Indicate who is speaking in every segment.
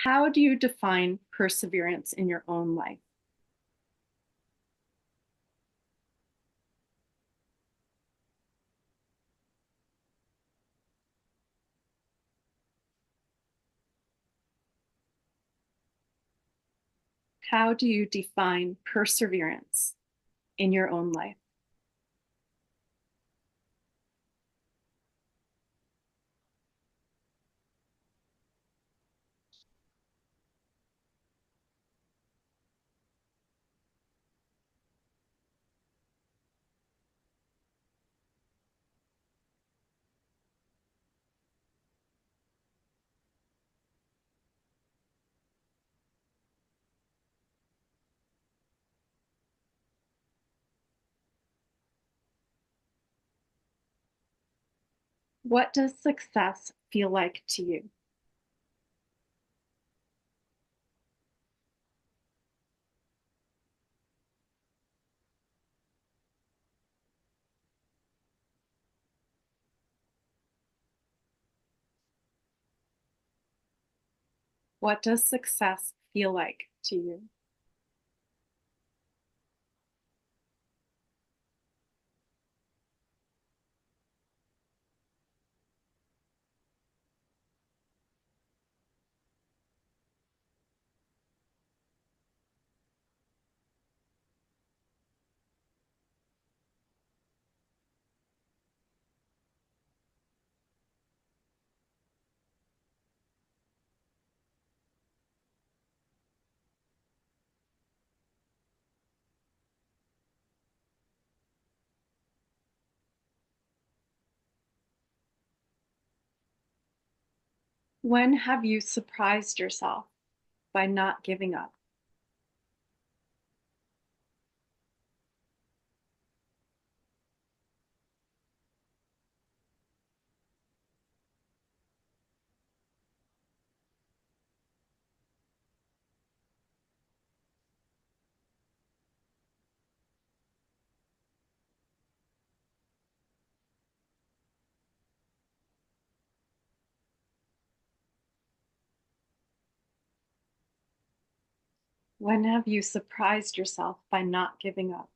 Speaker 1: How do you define perseverance in your own life? How do you define perseverance in your own life? What does success feel like to you? What does success feel like to you? When have you surprised yourself by not giving up? When have you surprised yourself by not giving up?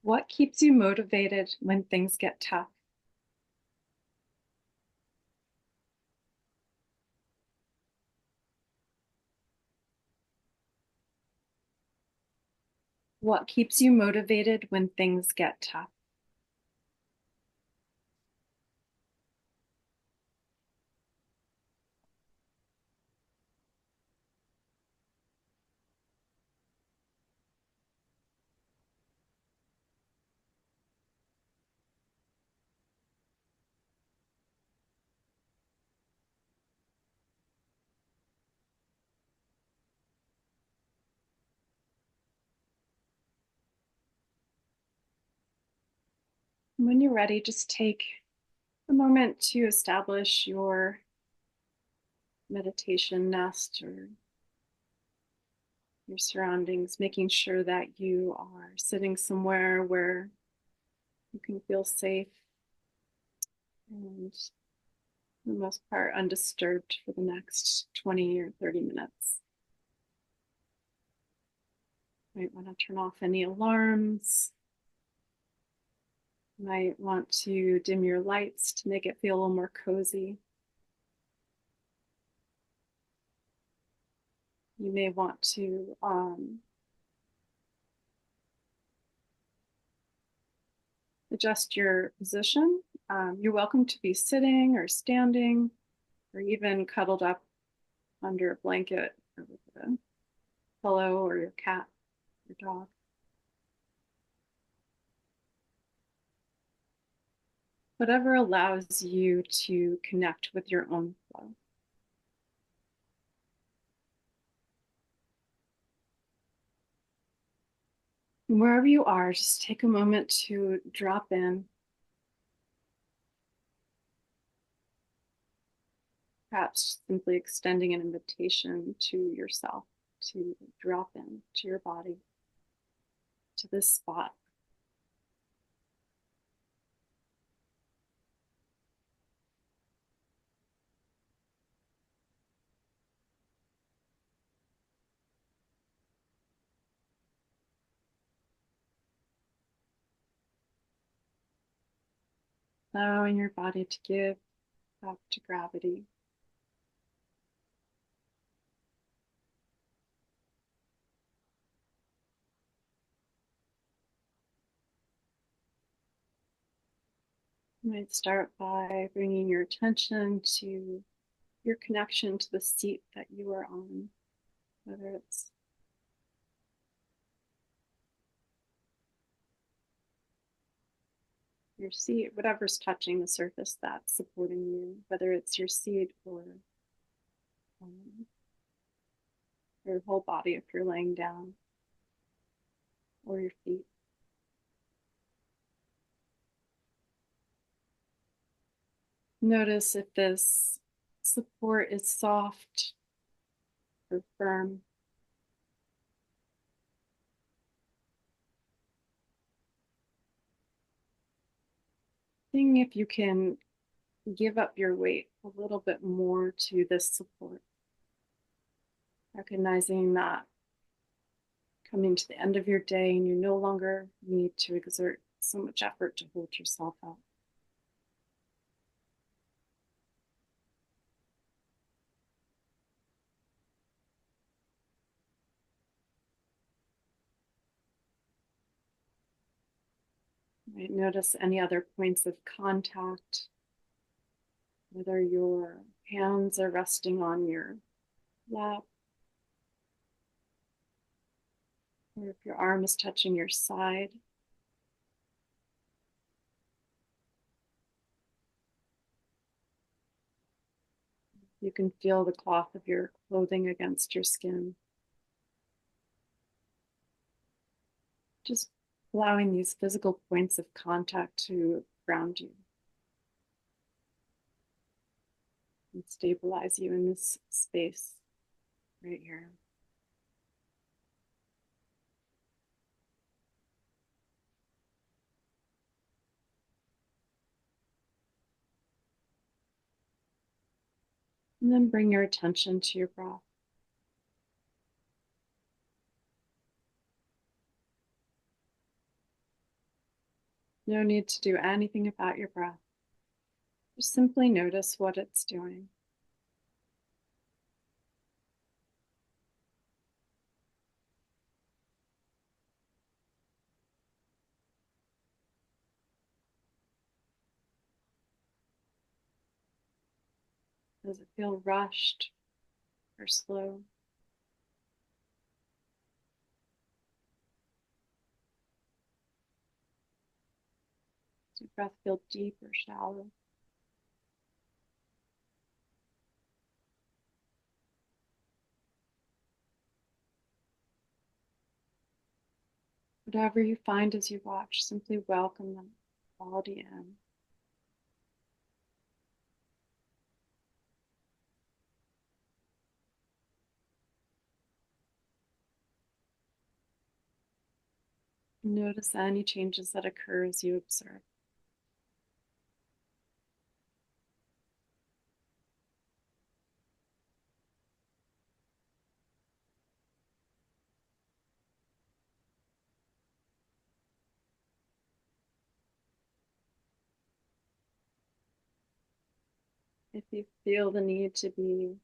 Speaker 1: What keeps you motivated when things get tough? What keeps you motivated when things get tough? When you're ready, just take a moment to establish your meditation nest or your surroundings, making sure that you are sitting somewhere where you can feel safe and, for the most part, undisturbed for the next 20 or 30 minutes. You might want to turn off any alarms. You might want to dim your lights to make it feel a little more cozy. You may want to adjust your position. You're welcome to be sitting or standing or even cuddled up under a blanket or with a pillow or your cat, your dog. whatever allows you to connect with your own flow. And wherever you are, just take a moment to drop in, perhaps simply extending an invitation to yourself to drop in to your body, to this spot. Allowing your body to give back to gravity. You might start by bringing your attention to your connection to the seat that you are on, whether it's your seat, whatever's touching the surface that's supporting you, whether it's your seat or um, your whole body if you're laying down, or your feet. Notice if this support is soft or firm. Seeing if you can give up your weight a little bit more to this support. Recognizing that coming to the end of your day and you no longer need to exert so much effort to hold yourself up. You might notice any other points of contact, whether your hands are resting on your lap, or if your arm is touching your side. You can feel the cloth of your clothing against your skin. Just allowing these physical points of contact to ground you and stabilize you in this space right here. And then bring your attention to your breath. No need to do anything about your breath. Just simply notice what it's doing. Does it feel rushed or slow? Does your breath feel deep or shallow? Whatever you find as you watch, simply welcome them quality in. Notice any changes that occur as you observe. If you feel the need to be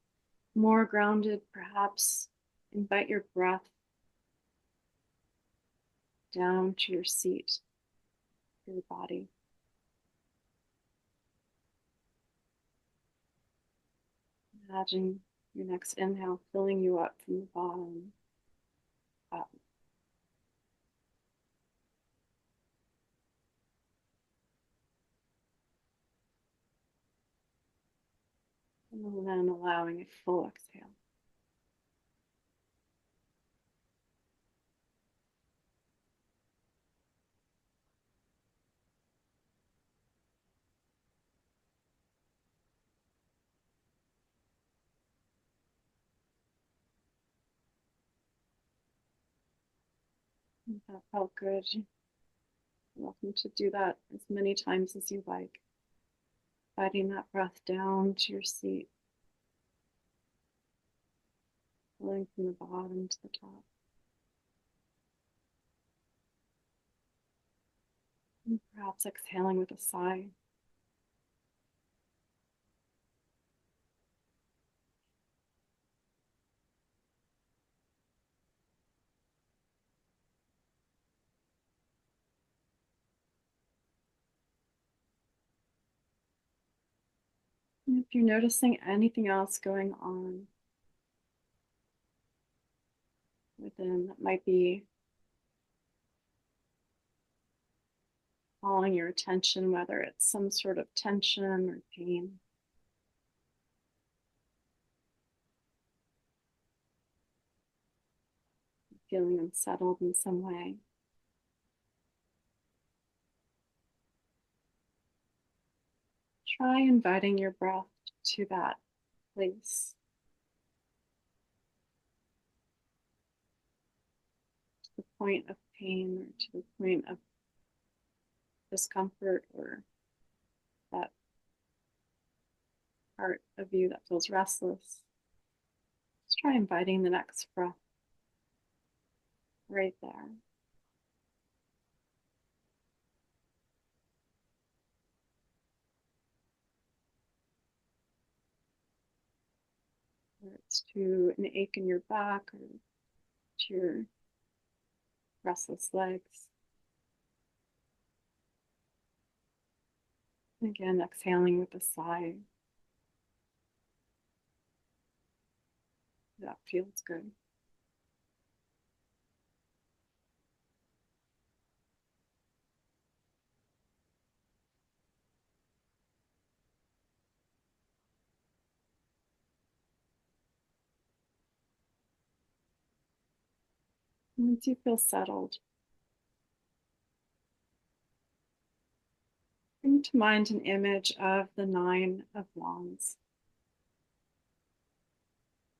Speaker 1: more grounded, perhaps invite your breath down to your seat, your body. Imagine your next inhale filling you up from the bottom up. And then allowing a full exhale. If that felt good, you're welcome to do that as many times as you like. Guiding that breath down to your seat, flowing from the bottom to the top. And perhaps exhaling with a sigh. And if you're noticing anything else going on within that might be calling your attention, whether it's some sort of tension or pain, feeling unsettled in some way, try inviting your breath to that place, to the point of pain or to the point of discomfort or that part of you that feels restless. Just try inviting the next breath right there. Whether it's to an ache in your back or to your restless legs. And again, exhaling with a sigh. That feels good. Once you feel settled, bring to mind an image of the Nine of Wands,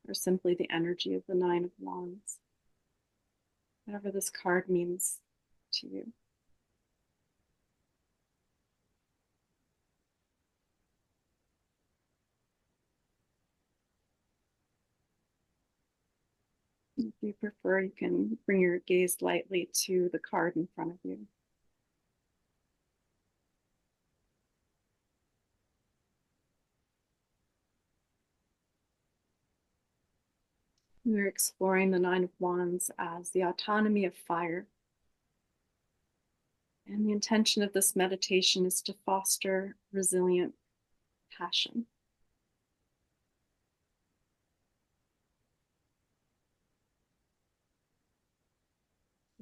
Speaker 1: or simply the energy of the Nine of Wands, whatever this card means to you. If you prefer, you can bring your gaze lightly to the card in front of you. We're exploring the Nine of Wands as the autonomy of fire. And the intention of this meditation is to foster resilient passion.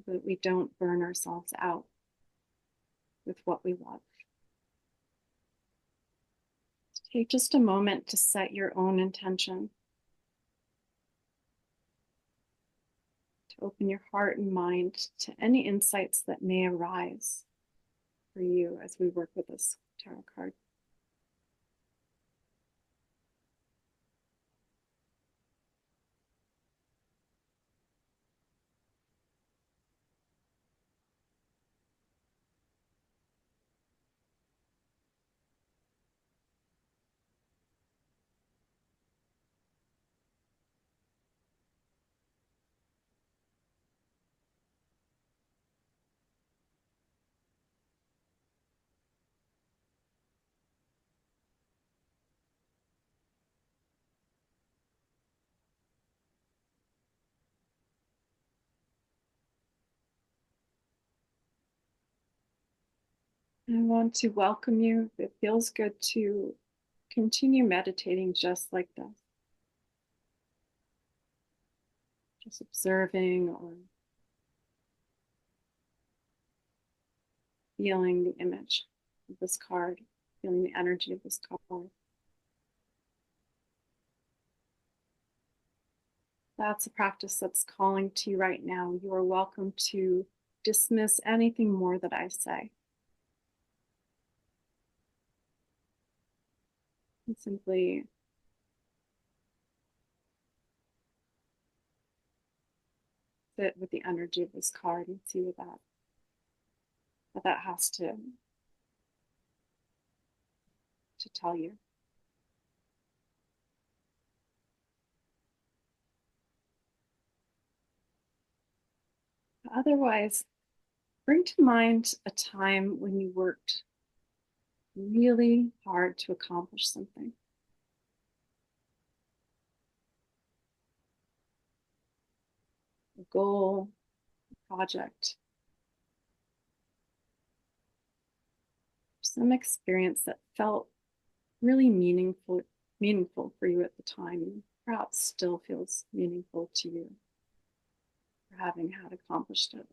Speaker 1: So that we don't burn ourselves out with what we love. Take just a moment to set your own intention. To open your heart and mind to any insights that may arise for you as we work with this tarot card. I want to welcome you. If it feels good to continue meditating just like this. Just observing or feeling the image of this card, feeling the energy of this card. that's a practice that's calling to you right now, you are welcome to dismiss anything more that I say. And simply sit with the energy of this card and see what that has to tell you. Otherwise, bring to mind a time when you worked really hard to accomplish something. A goal, a project, some experience that felt really meaningful for you at the time, and perhaps still feels meaningful to you for having had accomplished it.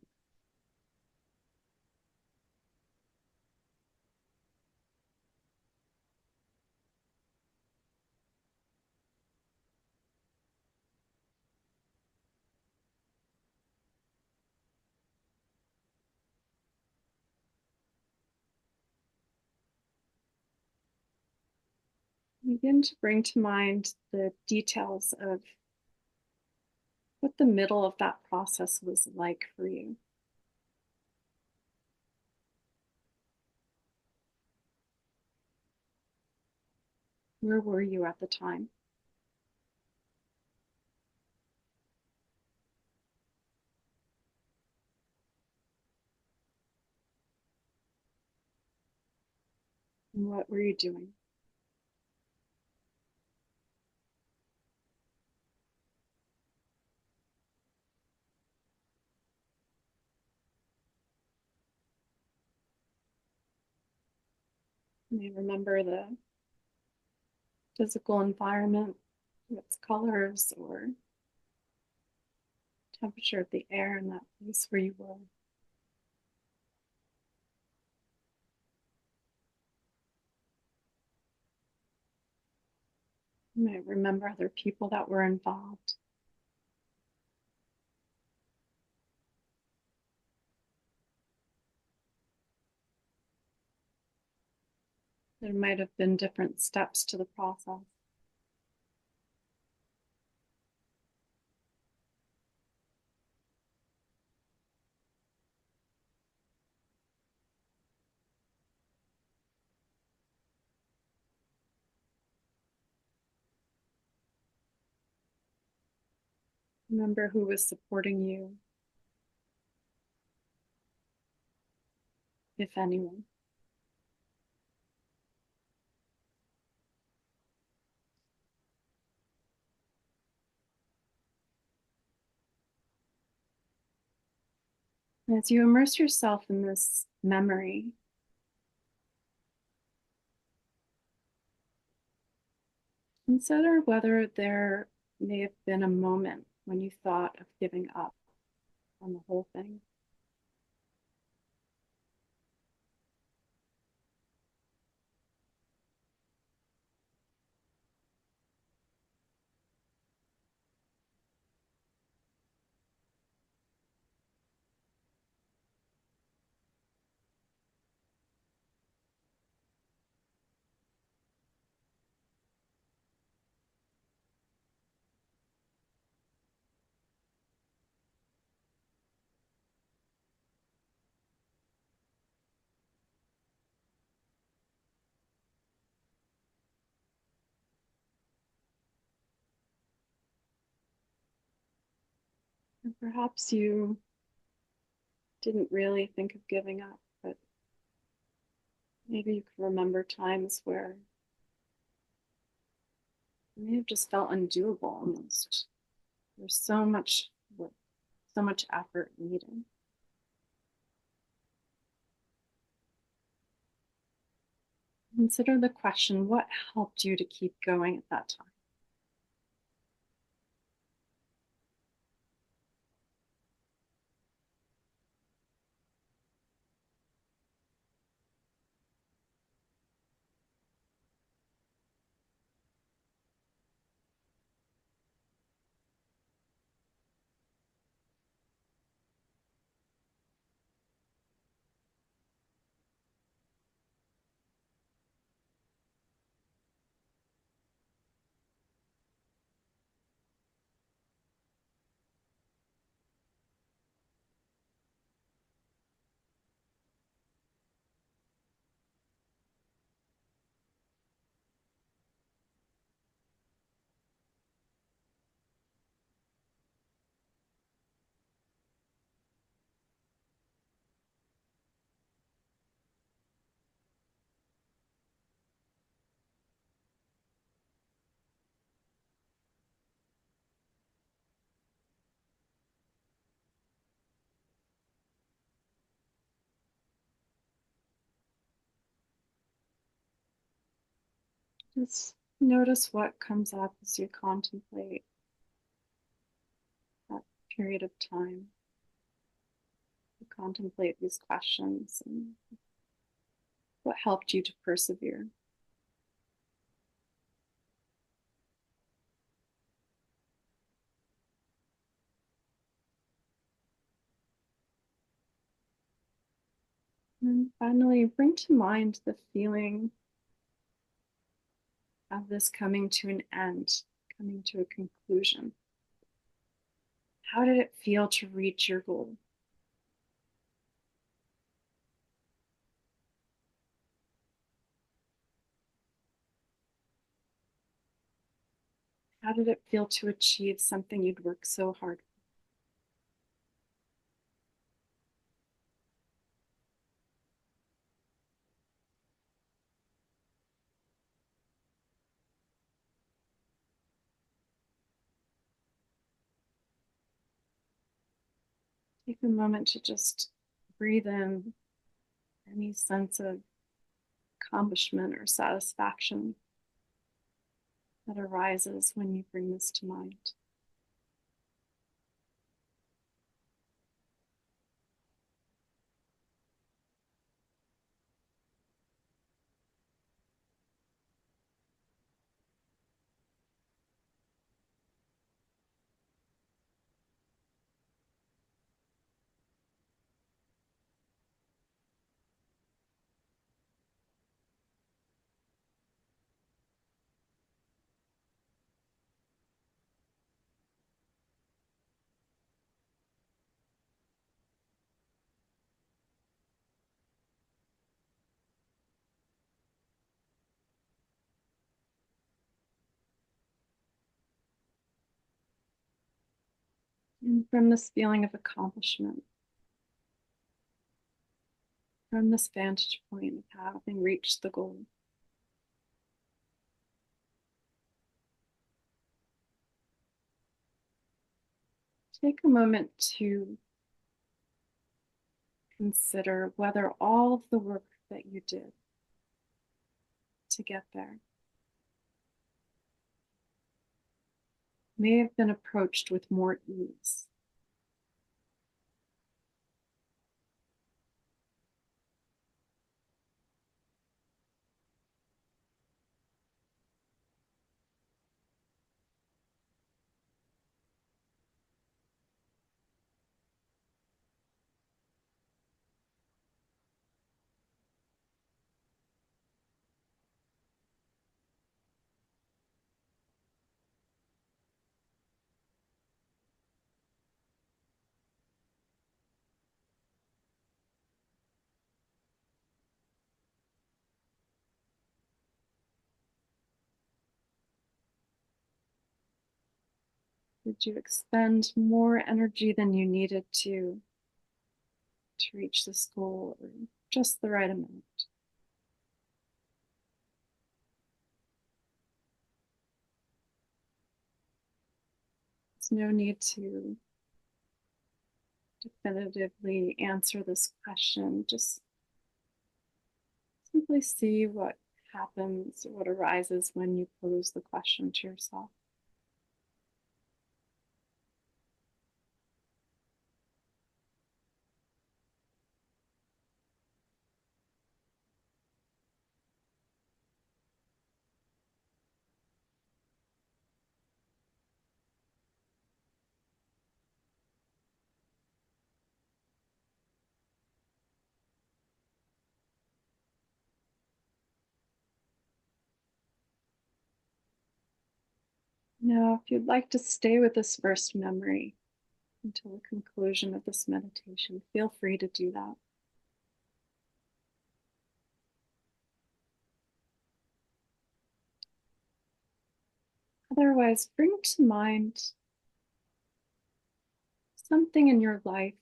Speaker 1: Begin to bring to mind the details of what the middle of that process was like for you. Where were you at the time? And what were you doing? You may remember the physical environment, its colors or temperature of the air in that place where you were. You might remember other people that were involved. There might have been different steps to the process. Remember who was supporting you, if anyone. And as you immerse yourself in this memory, consider whether there may have been a moment when you thought of giving up on the whole thing. And perhaps you didn't really think of giving up, but maybe you could remember times where it may have just felt undoable almost. There's so much work, so much effort needed. Consider the question, what helped you to keep going at that time? Just notice what comes up as you contemplate that period of time. You contemplate these questions and what helped you to persevere. And finally, bring to mind the feeling of this coming to an end, coming to a conclusion. How did it feel to reach your goal? How did it feel to achieve something you'd worked so hard for? Take a moment to just breathe in any sense of accomplishment or satisfaction that arises when you bring this to mind. And from this feeling of accomplishment, from this vantage point of having reached the goal, take a moment to consider whether all of the work that you did to get there may have been approached with more ease. Did you expend more energy than you needed to reach this goal, or just the right amount? There's no need to definitively answer this question. Just simply see what happens, what arises when you pose the question to yourself. Now, if you'd like to stay with this first memory until the conclusion of this meditation, feel free to do that. Otherwise, bring to mind something in your life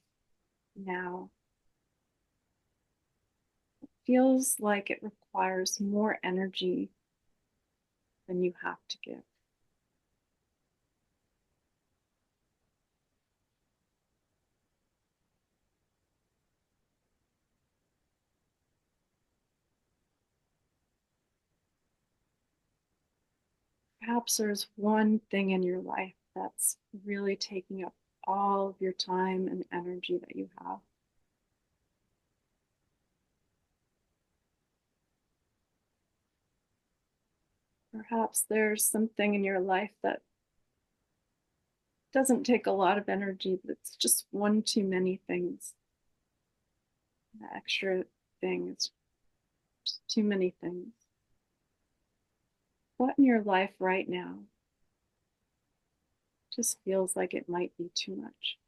Speaker 1: now that feels like it requires more energy than you have to give. perhaps there's one thing in your life that's really taking up all of your time and energy that you have. Perhaps there's something in your life that doesn't take a lot of energy, but it's just one too many things. The extra thing is just too many things. What in your life right now just feels like it might be too much?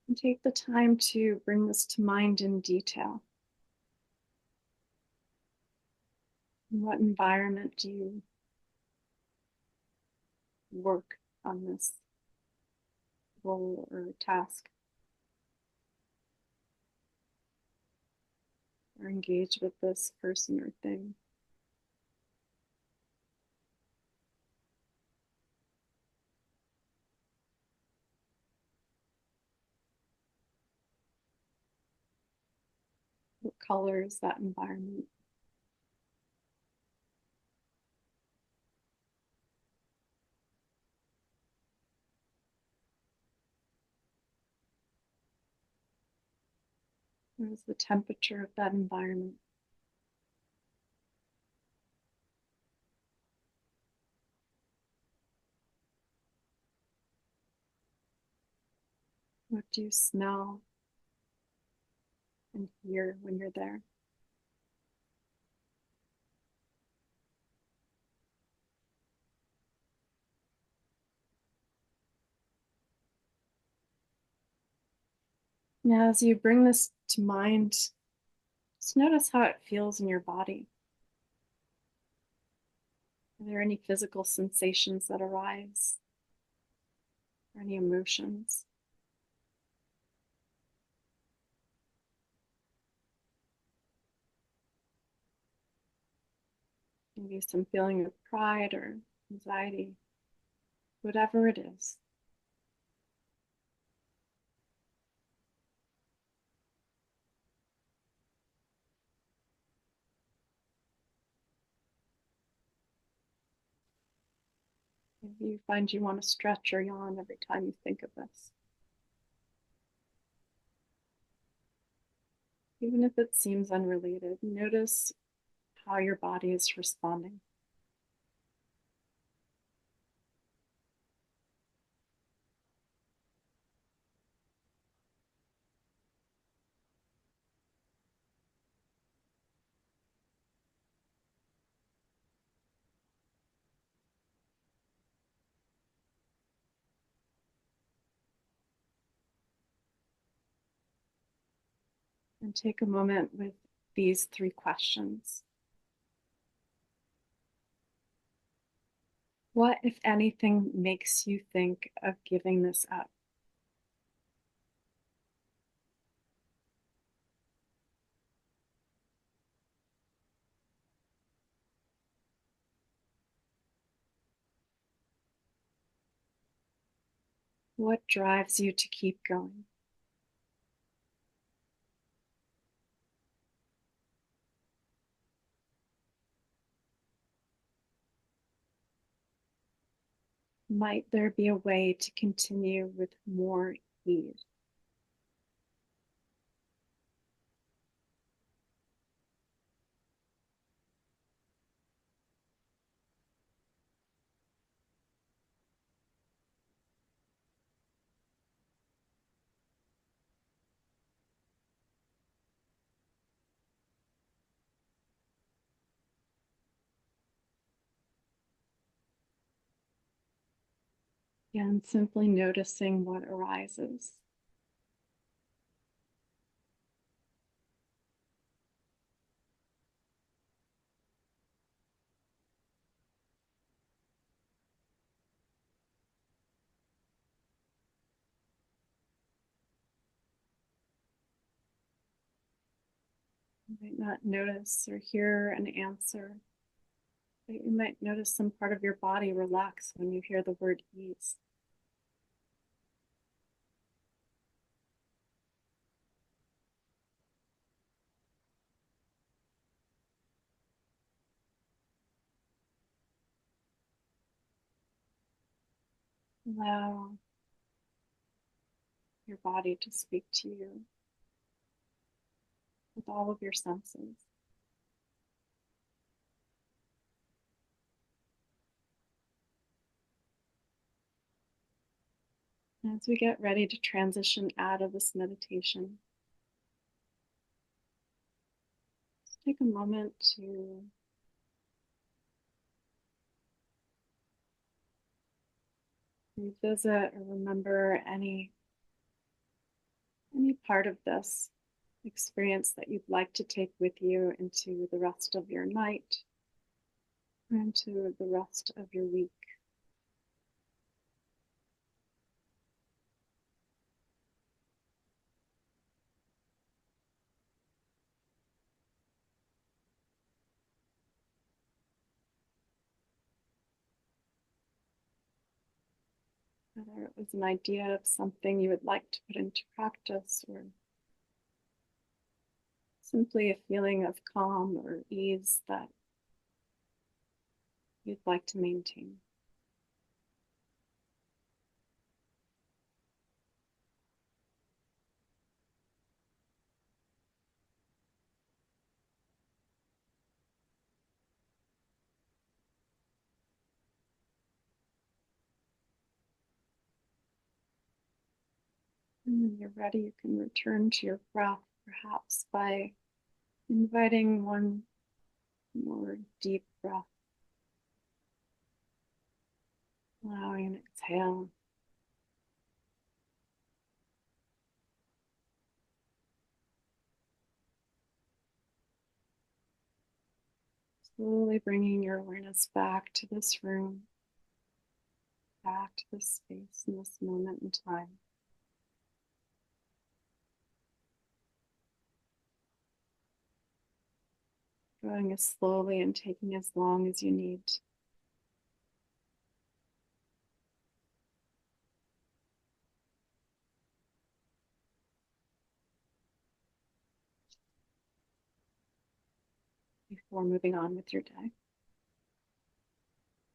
Speaker 1: And take the time to bring this to mind in detail. In what environment do you work on this role or task, or engage with this person or thing? What color is that environment? What is the temperature of that environment? What do you smell and hear when you're there? Now, as you bring this to mind, just notice how it feels in your body. Are there any physical sensations that arise? Or any emotions? Maybe some feeling of pride or anxiety, whatever it is. Maybe you find you want to stretch or yawn every time you think of this. Even if it seems unrelated, notice how your body is responding. And take a moment with these 3 questions. What, if anything, makes you think of giving this up? What drives you to keep going? Might there be a way to continue with more ease? And simply noticing what arises. You might not notice or hear an answer, But you might notice some part of your body relax when you hear the word ease. Allow your body to speak to you with all of your senses. As we get ready to transition out of this meditation, just take a moment to revisit or remember any part of this experience that you'd like to take with you into the rest of your night or into the rest of your week. Whether it was an idea of something you would like to put into practice, or simply a feeling of calm or ease that you'd like to maintain. And when you're ready, you can return to your breath, perhaps by inviting one more deep breath, allowing an exhale. Slowly bringing your awareness back to this room, back to this space in this moment in time. Going as slowly and taking as long as you need. Before moving on with your day.